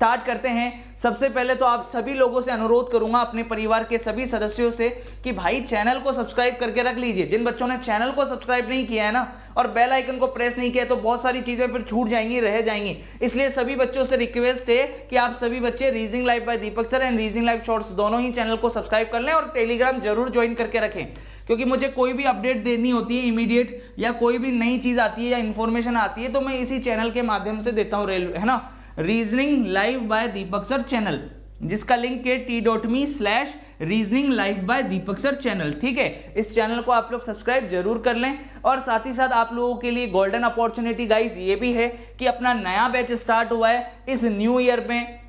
Start करते हैं। सबसे पहले तो आप सभी लोगों से अनुरोध करूंगा, अपने परिवार के सभी सदस्यों से, कि भाई चैनल को सब्सक्राइब करके रख लीजिए। जिन बच्चों ने चैनल को सब्सक्राइब नहीं किया है ना और बेल आइकन को प्रेस नहीं किया तो बहुत सारी चीजें फिर छूट जाएंगी, रह जाएंगी। इसलिए सभी बच्चों से रिक्वेस्ट है कि आप सभी बच्चे reasoning live by Deepak sir and reasoning live shorts दोनों ही चैनल को सब्सक्राइब कर लें और टेलीग्राम जरूर ज्वाइन करके रखें, क्योंकि मुझे कोई भी अपडेट देनी होती है इमीडिएट, या कोई भी नई चीज आती है या इंफॉर्मेशन आती है तो मैं इसी चैनल के माध्यम से देता हूं, है ना, reasoning live by Deepak sir channel, जिसका लिंक है t.me/रीजनिंग live by Deepak sir channel. ठीक है, इस चैनल को आप लोग सब्सक्राइब जरूर कर लें। और साथ ही साथ आप लोगों के लिए गोल्डन अपॉर्चुनिटी गाइस ये भी है कि अपना नया बैच स्टार्ट हुआ है इस न्यू ईयर में,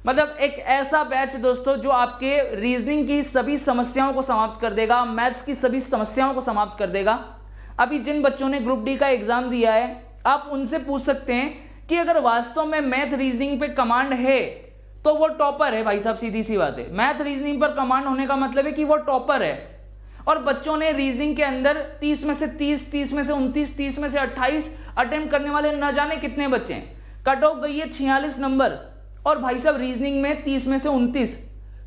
मतलब एक ऐसा बैच दोस्तों जो आपके रीजनिंग की सभी समस्याओं को समाप्त कर देगा, मैथ्स की सभी समस्याओं को समाप्त कर देगा। अभी जिन बच्चों ने ग्रुप डी का एग्जाम दिया है आप उनसे पूछ सकते हैं कि अगर वास्तव में मैथ रीजनिंग पे कमांड है तो वो टॉपर है। भाई साहब सीधी सी बात है, मैथ रीजनिंग पर कमांड होने का मतलब है कि वो टॉपर है। और बच्चों ने रीजनिंग के अंदर 30 में से 30, 30 में से 29, 30 में से 28 अटेम्प्ट करने वाले न जाने कितने बच्चे हैं। कट ऑफ गई है 46 नंबर और भाई साहब रीजनिंग में 30 में से 29।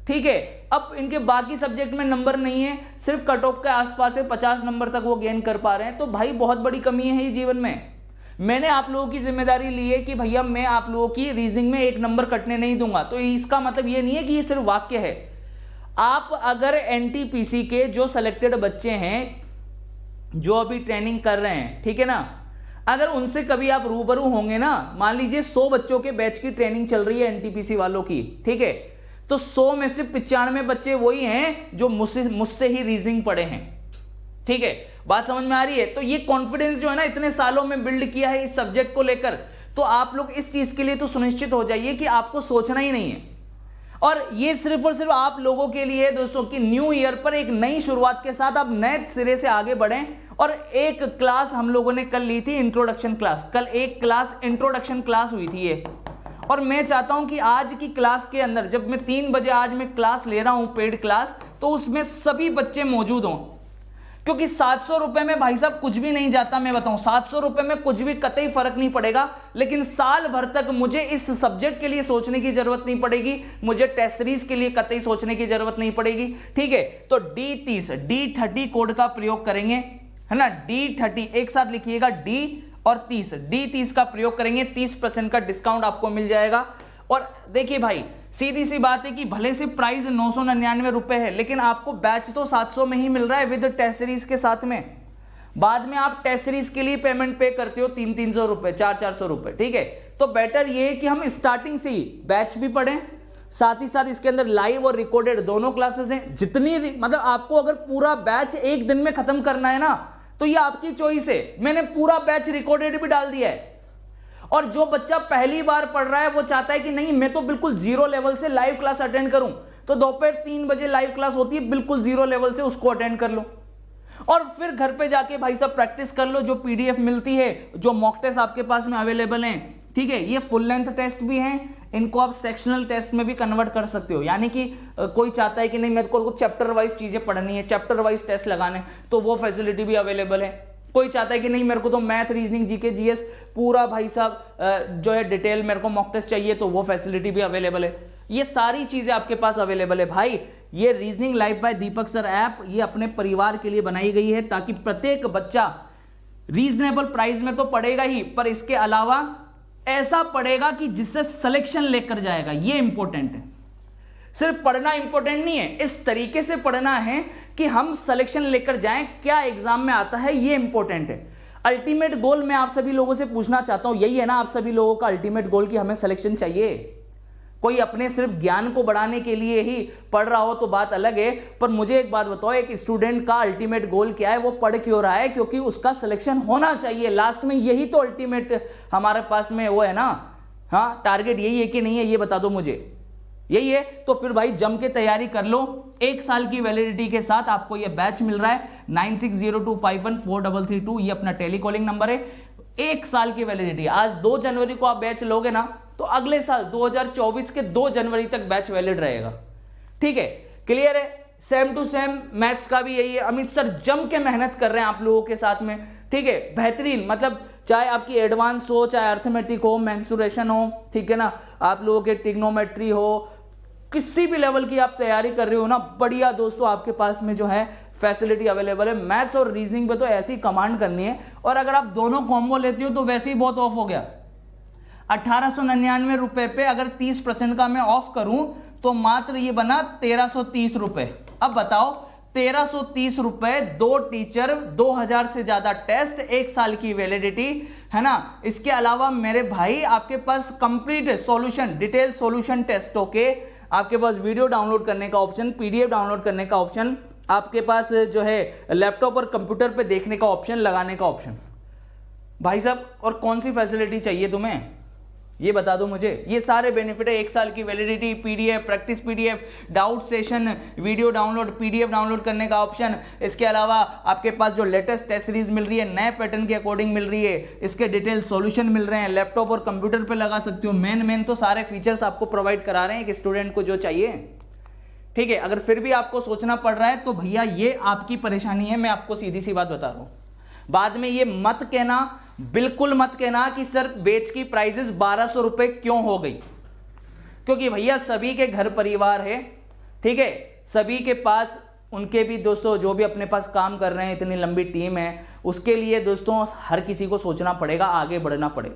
ठीक है, अब इनके बाकी सब्जेक्ट में नंबर नहीं है, सिर्फ कट ऑफ के आसपास है, 50 नंबर तक वो गेन कर पा रहे हैं। तो भाई बहुत बड़ी कमी है ये जीवन में। मैंने आप लोगों की जिम्मेदारी ली है कि भैया मैं आप लोगों की रीजनिंग में 1 नंबर कटने नहीं दूंगा। तो इसका मतलब ये नहीं है कि ये सिर्फ वाक्य है। आप अगर एनटीपीसी के जो सिलेक्टेड बच्चे हैं जो अभी ट्रेनिंग कर रहे हैं, ठीक है ना, अगर उनसे कभी आप रूबरू होंगे ना, मान लीजिए 100 बच्चों के बैच की ट्रेनिंग चल रही है एनटीपीसी वालों की, ठीक है, तो 100 में से 95 बच्चे वही हैं जो मुझसे ही रीजनिंग पढ़े हैं। ठीक है, बात समझ में आ रही है? तो ये कॉन्फिडेंस जो है ना इतने सालों में बिल्ड किया है इस सब्जेक्ट को लेकर, तो आप लोग इस चीज के लिए तो सुनिश्चित हो जाइए कि आपको सोचना ही नहीं है। और ये सिर्फ और सिर्फ आप लोगों के लिए है दोस्तों कि न्यू ईयर पर एक नई शुरुआत के साथ आप नए सिरे से आगे बढ़ें। और एक क्लास हम लोगों ने कल ली थी, इंट्रोडक्शन क्लास। कल एक क्लास इंट्रोडक्शन क्लास हुई थी ये, और मैं चाहता हूं कि आज की क्लास के अंदर जब मैं 3 बजे आज मैं क्लास ले रहा हूं पेड क्लास, तो उसमें सभी बच्चे मौजूद हों, क्योंकि 700 रुपए में भाई साहब कुछ भी नहीं जाता। मैं बताऊं 700 रुपए में कुछ भी कतई फर्क नहीं पड़ेगा, लेकिन साल भर तक मुझे इस सब्जेक्ट के लिए सोचने की जरूरत नहीं पड़ेगी, मुझे टेस्ट सीरीज के लिए कतई सोचने की जरूरत नहीं पड़ेगी। ठीक है, तो D30 D30 कोड का प्रयोग करेंगे, है ना, D30 एक साथ लिखिएगा, D और 30, D30 का प्रयोग करेंगे, 30% का डिस्काउंट आपको मिल जाएगा। और देखिए भाई सीधी सी बात है कि भले से प्राइस 999 रुपए है, लेकिन आपको बैच तो 700 में ही मिल रहा है विद टेस्ट सीरीज के साथ में। बाद में आप टेस्ट सीरीज के लिए पेमेंट पे करते हो 300-300 रुपए, 400-400 रुपए। ठीक है, तो बेटर ये है कि हम स्टार्टिंग से ही बैच भी पढ़ें, साथ ही साथ इसके अंदर लाइव और रिकॉर्डेड दोनों क्लासेस हैं। जितनी मतलब आपको अगर पूरा बैच एक दिन में खत्म करना है ना, तो ये आपकी चॉइस है। मैंने पूरा बैच रिकॉर्डेड भी डाल दिया है। और जो बच्चा पहली बार पढ़ रहा है वो चाहता है कि नहीं मैं तो बिल्कुल जीरो लेवल से लाइव क्लास अटेंड करूं, तो दोपहर 3 बजे लाइव क्लास होती है, बिल्कुल जीरो लेवल से उसको अटेंड कर लो और फिर घर पे जाके भाई साहब प्रैक्टिस कर लो। जो पीडीएफ मिलती है, जो मॉक टेस्ट आपके पास में अवेलेबल हैं, ठीक है, ये फुल लेंथ टेस्ट भी हैं, इनको आप सेक्शनल टेस्ट में भी कन्वर्ट कर सकते हो। यानी कि कोई चाहता है कि नहीं मेरे को चैप्टर वाइज चीजें पढ़नी है, चैप्टर वाइज टेस्ट लगाने, तो वो फैसिलिटी भी अवेलेबल है। कोई चाहता है कि नहीं मेरे को तो मैथ, रीजनिंग, जीके, जीएस पूरा भाई साहब जो है डिटेल मेरे को मॉक टेस्ट चाहिए, तो वो फैसिलिटी भी अवेलेबल है। ये सारी चीजें आपके पास अवेलेबल है भाई। ये reasoning live by Deepak sir app ये अपने परिवार के लिए बनाई गई है, ताकि प्रत्येक बच्चा रीजनेबल प्राइस में तो पढ़ेगा ही, पर इसके अलावा ऐसा पढ़ेगा कि जिससे सिलेक्शन लेकर जाएगा। ये इंपॉर्टेंट है, सिर्फ पढ़ना इंपॉर्टेंट नहीं है, इस तरीके से पढ़ना है कि हम सिलेक्शन लेकर जाएं, क्या एग्जाम में आता है ये इंपॉर्टेंट है। अल्टीमेट गोल मैं आप सभी लोगों से पूछना चाहता हूं, यही है ना आप सभी लोगों का अल्टीमेट गोल कि हमें सिलेक्शन चाहिए। कोई अपने सिर्फ ज्ञान को बढ़ाने के लिए ही पढ़ रहा हो तो बात अलग है, पर मुझे एक बात बताओ, एक स्टूडेंट का अल्टीमेट गोल क्या है? वो पढ़ क्यों रहा है? क्योंकि उसका सिलेक्शन होना चाहिए लास्ट में। यही तो अल्टीमेट हमारे पास में वो है ना, हाँ, टारगेट यही है कि नहीं है, ये बता दो मुझे। यही है तो फिर भाई जम के तैयारी कर लो। 1 साल की वैलिडिटी के साथ आपको ये बैच मिल रहा है। 9602514332 ये अपना टेलीकॉलिंग नंबर है। 1 साल की वैलिडिटी, आज 2 जनवरी को आप बैच लोगे ना, तो अगले साल 2024 के 2 जनवरी तक बैच वैलिड रहेगा। ठीक है, क्लियर है? सेम टू सेम मैथ्स का भी यही है। अमित सर जम के मेहनत कर रहे हैं आप लोगों के साथ में, ठीक है, बेहतरीन, मतलब चाहे आपकी एडवांस हो, चाहे अर्थमेटिक हो, मेंसुरेशन हो, ठीक है ना, आप लोगों के ट्रिग्नोमेट्री हो, किसी भी लेवल की आप तैयारी कर रहे हो ना, बढ़िया दोस्तों आपके पास में जो है फैसिलिटी अवेलेबल है। मैथ्स और रीजनिंग पे तो ऐसी कमांड करनी है, और अगर आप दोनों कॉम्बो लेते हो तो वैसे ही बहुत ऑफ हो गया। 1899 रुपए पे अगर 30% का मैं ऑफ करूं तो मात्र ये बना 1330 रुपए। अब बताओ 1330 रुपए, 2 टीचर, 2000 से ज्यादा टेस्ट, 1 साल की वैलिडिटी, है ना। इसके अलावा मेरे भाई आपके पास कंप्लीट सॉल्यूशन, डिटेल सॉल्यूशन टेस्टों के, आपके पास वीडियो डाउनलोड करने का ऑप्शन, पीडीएफ डाउनलोड करने का ऑप्शन, आपके पास जो है लैपटॉप और कंप्यूटर पे देखने का ऑप्शन, लगाने का ऑप्शन। भाई साहब और कौन सी फैसिलिटी चाहिए तुम्हें, ये बता दो मुझे। ये सारे बेनिफिट है, 1 साल की validity, PDF, practice PDF, doubt session, video download, PDF download करने का ऑप्शन। इसके अलावा आपके पास जो लेटेस्ट टेस्ट सीरीज मिल रही है, नए पैटर्न के अकॉर्डिंग मिल रही है, इसके डिटेल सॉल्यूशन मिल रहे हैं, लैपटॉप और कंप्यूटर पे लगा सकते हो। मेन तो सारे फीचर्स आपको प्रोवाइड करा रहे हैं एक स्टूडेंट को जो चाहिए, ठीक है। अगर फिर भी आपको सोचना पड़ रहा है तो भैया ये आपकी परेशानी है, मैं आपको सीधी सी बात बता रहा हूं। बाद में ये मत कहना, बिल्कुल मत कहना कि सर बेच की प्राइजेस 1200 रुपए क्यों हो गई, क्योंकि भैया सभी के घर परिवार है, ठीक है, सभी के पास उनके भी दोस्तों जो भी अपने पास काम कर रहे हैं, इतनी लंबी टीम है, उसके लिए दोस्तों हर किसी को सोचना पड़ेगा, आगे बढ़ना पड़ेगा।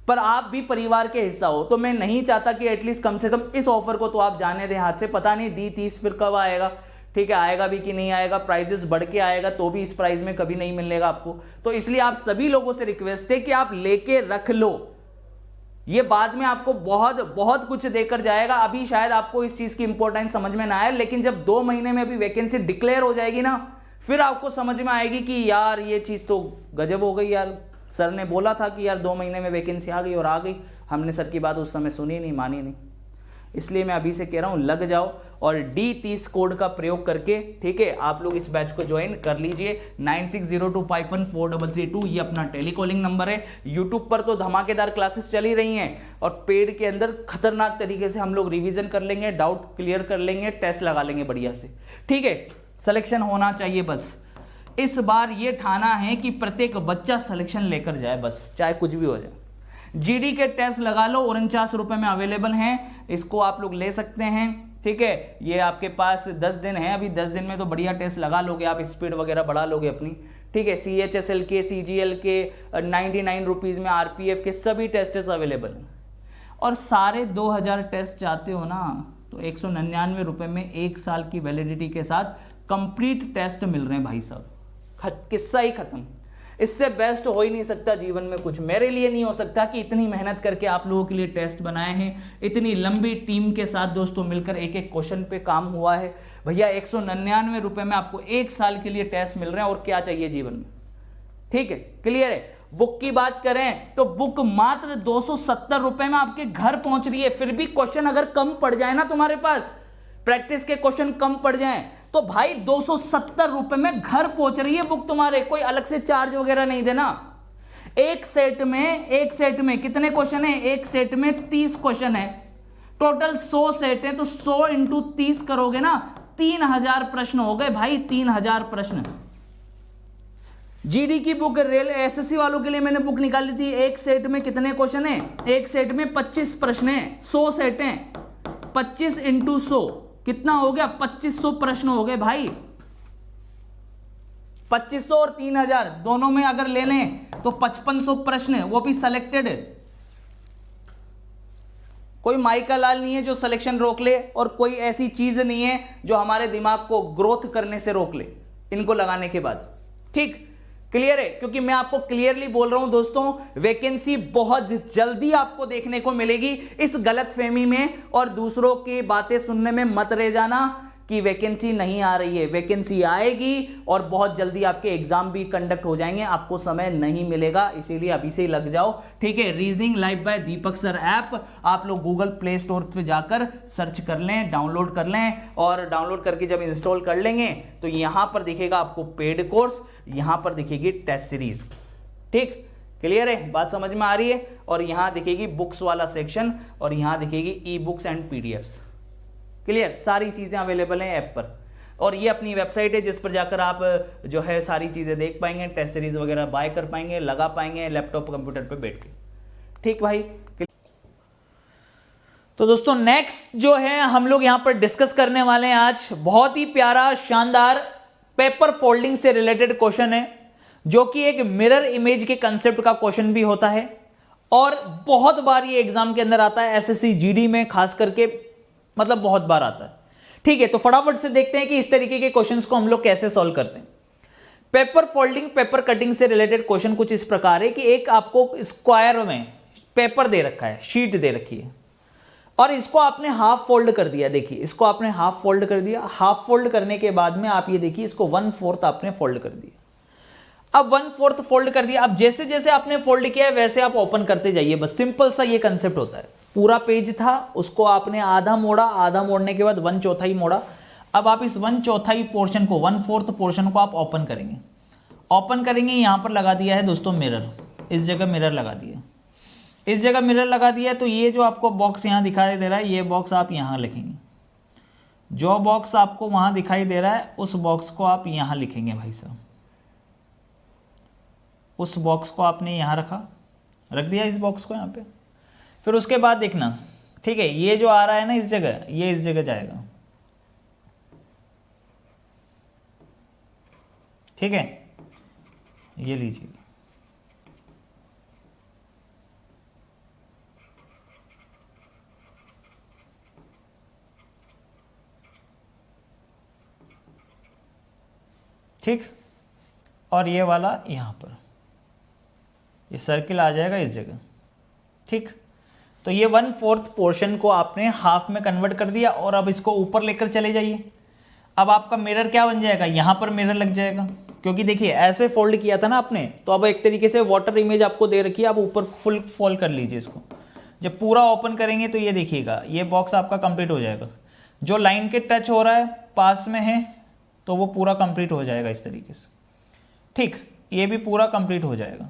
पर आप भी परिवार के हिस्सा हो, तो मैं नहीं चाहता कि एटलीस्ट कम से कम इस ऑफर को तो आप जाने दें हाथ से। पता नहीं D30 फिर कब आएगा, ठीक है, आएगा भी कि नहीं आएगा, प्राइजेस बढ़ के आएगा तो भी इस प्राइस में कभी नहीं मिलेगा आपको। तो इसलिए आप सभी लोगों से रिक्वेस्ट है कि आप लेके रख लो, ये बाद में आपको बहुत बहुत कुछ देकर जाएगा। अभी शायद आपको इस चीज की इंपॉर्टेंस समझ में ना आए, लेकिन जब 2 महीने में अभी वैकेंसी डिक्लेयर हो जाएगी ना, फिर आपको समझ में आएगी कि यार ये चीज तो गजब हो गई यार, सर ने बोला था कि यार 2 महीने में वैकेंसी आ गई और आ गई, हमने सर की बात उस समय सुनी नहीं, मानी नहीं। इसलिए मैं अभी से कह रहा हूं लग जाओ और D30 कोड का प्रयोग करके, ठीक है, आप लोग इस बैच को ज्वाइन कर लीजिए। 9602514332 ये अपना टेलीकॉलिंग नंबर है। यूट्यूब पर तो धमाकेदार क्लासेस चल ही रही हैं, और पेड के अंदर खतरनाक तरीके से हम लोग रिवीजन कर लेंगे, डाउट क्लियर कर लेंगे, टेस्ट लगा लेंगे बढ़िया से, ठीक है। सिलेक्शन होना चाहिए बस, इस बार ये ठाना है कि प्रत्येक बच्चा सिलेक्शन लेकर जाए, बस चाहे कुछ भी हो जाए। जीडी के टेस्ट लगा लो, 49 रुपए में अवेलेबल हैं, इसको आप लोग ले सकते हैं, ठीक है। ये आपके पास 10 दिन है, अभी 10 दिन में तो बढ़िया टेस्ट लगा लोगे आप, स्पीड वगैरह बढ़ा लोगे अपनी, ठीक है। CHSL के, CGL के 99 रुपीज़ में, RPF के सभी टेस्ट अवेलेबल हैं। और सारे 2000 टेस्ट चाहते हो ना, तो 199 रुपए में 1 साल की वैलिडिटी के साथ कंप्लीट टेस्ट मिल रहे हैं भाई साहब, किस्सा ही खत्म। इससे बेस्ट हो ही नहीं सकता जीवन में कुछ, मेरे लिए नहीं हो सकता कि इतनी मेहनत करके आप लोगों के लिए टेस्ट बनाए हैं, इतनी लंबी टीम के साथ दोस्तों मिलकर एक एक क्वेश्चन पे काम हुआ है। भैया 199 रुपए में आपको 1 साल के लिए टेस्ट मिल रहे हैं, और क्या चाहिए जीवन में, ठीक है, क्लियर है। बुक की बात करें तो बुक मात्र 270 रुपए में आपके घर पहुंच रही है। फिर भी क्वेश्चन अगर कम पड़ जाए ना तुम्हारे पास, प्रैक्टिस के क्वेश्चन कम पड़ जाएं, तो भाई 270 रुपए में घर पहुंच रही है बुक तुम्हारे, कोई अलग से चार्ज वगैरह नहीं देना। एक सेट में कितने क्वेश्चन है, एक सेट में 30 क्वेश्चन है, टोटल 100 सेट है, तो 100 इंटू 30 करोगे ना, 3000 प्रश्न हो गए भाई, 3000 प्रश्न। जीडी की बुक, रेल एसएससी वालों के लिए मैंने बुक निकाली थी, एक सेट में कितने क्वेश्चन है, एक सेट में 25 प्रश्न है, 100 सेट है, 25 इंटू 100 कितना हो गया, 2500 प्रश्न हो गए भाई। 2500 और 3000 दोनों में अगर ले लें तो 5500 प्रश्न, वो भी सिलेक्टेड। कोई माइका लाल नहीं है जो सिलेक्शन रोक ले, और कोई ऐसी चीज नहीं है जो हमारे दिमाग को ग्रोथ करने से रोक ले इनको लगाने के बाद, ठीक, क्लियर है। क्योंकि मैं आपको क्लियरली बोल रहा हूं दोस्तों, वैकेंसी बहुत जल्दी आपको देखने को मिलेगी। इस गलतफहमी में और दूसरों की बातें सुनने में मत रह जाना कि वैकेंसी नहीं आ रही है, वैकेंसी आएगी और बहुत जल्दी आपके एग्जाम भी कंडक्ट हो जाएंगे, आपको समय नहीं मिलेगा, इसीलिए अभी से ही लग जाओ, ठीक है। Reasoning live by Deepak sir app आप लोग गूगल प्ले स्टोर पे जाकर सर्च कर लें, डाउनलोड कर लें, और डाउनलोड करके जब इंस्टॉल कर लेंगे तो यहां पर दिखेगा आपको पेड कोर्स, यहां पर दिखेगी टेस्ट सीरीज, ठीक, क्लियर है, बात समझ में आ रही है। और यहां दिखेगी बुक्स वाला सेक्शन, और यहां दिखेगी e books and PDFs, clear, सारी चीजें अवेलेबल हैं ऐप पर। और ये अपनी वेबसाइट है जिस पर जाकर आप जो है सारी चीज़ें देख पाएंगे, टेस्ट सीरीज वगैरह बाय कर पाएंगे, लगा पाएंगे लैपटॉप कंप्यूटर पे बैठ के। ठीक भाई। तो दोस्तों नेक्स्ट जो है हम लोग यहां पर डिस्कस करने वाले हैं आज, बहुत ही प्यारा शानदार पेपर फोल्डिंग से रिलेटेड क्वेश्चन है, जो कि एक मिरर इमेज के कंसेप्ट का क्वेश्चन भी होता है और बहुत बार ये एग्जाम के अंदर आता है, एसएससी जीडी में खास करके, मतलब बहुत बार आता है। ठीक है, तो फटाफट से देखते हैं कि इस तरीके के क्वेश्चंस को हम लोग कैसे सॉल्व करते हैं। पेपर फोल्डिंग पेपर कटिंग से रिलेटेड क्वेश्चन कुछ इस प्रकार है कि एक आपको स्क्वायर में पेपर दे रखा है, शीट दे रखी है और इसको आपने हाफ फोल्ड कर दिया। देखिए इसको आपने हाफ फोल्ड कर दिया, हाफ फोल्ड करने के बाद में आप ये देखिए इसको 1/4 आपने फोल्ड कर दिया। अब 1/4 फोल्ड कर दिया, अब जैसे जैसे आपने फोल्ड किया है वैसे आप ओपन करते जाइए, बस सिंपल सा ये कंसेप्ट होता है। पूरा पेज था उसको आपने आधा मोड़ा, आधा मोड़ने के बाद 1/4 मोड़ा। अब आप इस 1/4 पोर्शन को, 1/4 पोर्शन को आप ओपन करेंगे। ओपन करेंगे, यहां पर लगा दिया है दोस्तों मिरर, इस जगह मिरर लगा दिया, इस जगह मिरर लगा दिया। तो ये जो आपको बॉक्स यहां दिखाई दे रहा है, ये बॉक्स आप यहां लिखेंगे। जो बॉक्स आपको वहां दिखाई दे रहा है उस बॉक्स को आप यहां लिखेंगे भाई साहब। उस बॉक्स को आपने यहां रख दिया, इस बॉक्स को यहां पे। फिर उसके बाद देखना, ठीक है, ये जो आ रहा है ना इस जगह, ये इस जगह जाएगा। ठीक है, ये लीजिए, ठीक, और ये वाला यहां पर, ये सर्किल आ जाएगा इस जगह। ठीक, तो ये 1/4 पोर्शन को आपने हाफ में कन्वर्ट कर दिया और अब इसको ऊपर लेकर चले जाइए। अब आपका मिरर क्या बन जाएगा, यहां पर मिरर लग जाएगा, क्योंकि देखिए ऐसे फोल्ड किया था ना आपने, तो अब एक तरीके से वाटर इमेज आपको दे रखी है, आप ऊपर फुल फोल्ड कर लीजिए इसको। जब पूरा ओपन करेंगे तो ये देखिएगा, ये बॉक्स आपका कंप्लीट हो जाएगा। जो लाइन के टच हो रहा है पास में है तो वो पूरा कंप्लीट हो जाएगा इस तरीके से। ठीक, ये भी पूरा कंप्लीट हो जाएगा।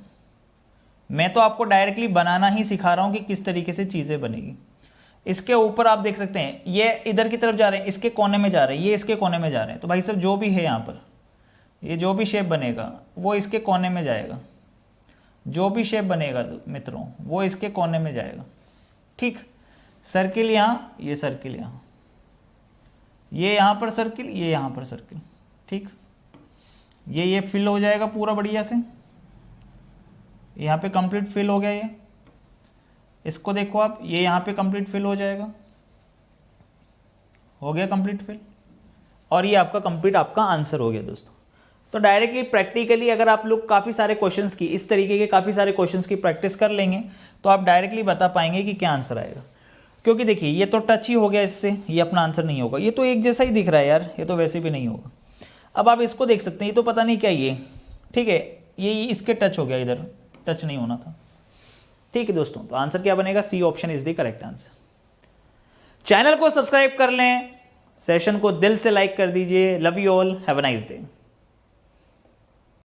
मैं तो आपको डायरेक्टली बनाना ही सिखा रहा हूँ कि किस तरीके से चीज़ें बनेगी। इसके ऊपर आप देख सकते हैं ये इधर की तरफ जा रहे हैं, इसके कोने में जा रहे हैं, ये इसके कोने में जा रहे हैं। तो भाई साहब जो भी है यहाँ पर, ये जो भी शेप बनेगा वो इसके कोने में जाएगा, जो भी शेप बनेगा मित्रों वो इसके कोने में जाएगा। ठीक, सर्किल यहाँ, ये सर्किल यहाँ, ये यहाँ पर सर्किल, ये यहाँ पर सर्किल। ठीक, ये फिल हो जाएगा पूरा बढ़िया से, यहाँ पे कंप्लीट फिल हो गया। ये इसको देखो आप, ये यहाँ पे कंप्लीट फिल हो जाएगा, हो गया कंप्लीट फिल, और ये आपका कंप्लीट आपका आंसर हो गया दोस्तों। तो डायरेक्टली प्रैक्टिकली अगर आप लोग काफ़ी सारे क्वेश्चंस की, इस तरीके के काफ़ी सारे क्वेश्चंस की प्रैक्टिस कर लेंगे तो आप डायरेक्टली बता पाएंगे कि क्या आंसर आएगा। क्योंकि देखिए ये तो टच ही हो गया, इससे ये अपना आंसर नहीं होगा, ये तो एक जैसा ही दिख रहा है यार, ये तो वैसे भी नहीं होगा। अब आप इसको देख सकते हैं, ये तो पता नहीं क्या ये, ठीक है, ये इसके टच हो गया, इधर टच नहीं होना था। ठीक है दोस्तों, तो आंसर क्या बनेगा, C option is the correct answer. Channel को सब्सक्राइब कर लें, सेशन को दिल से लाइक कर दीजिए। Love you all, have a nice day.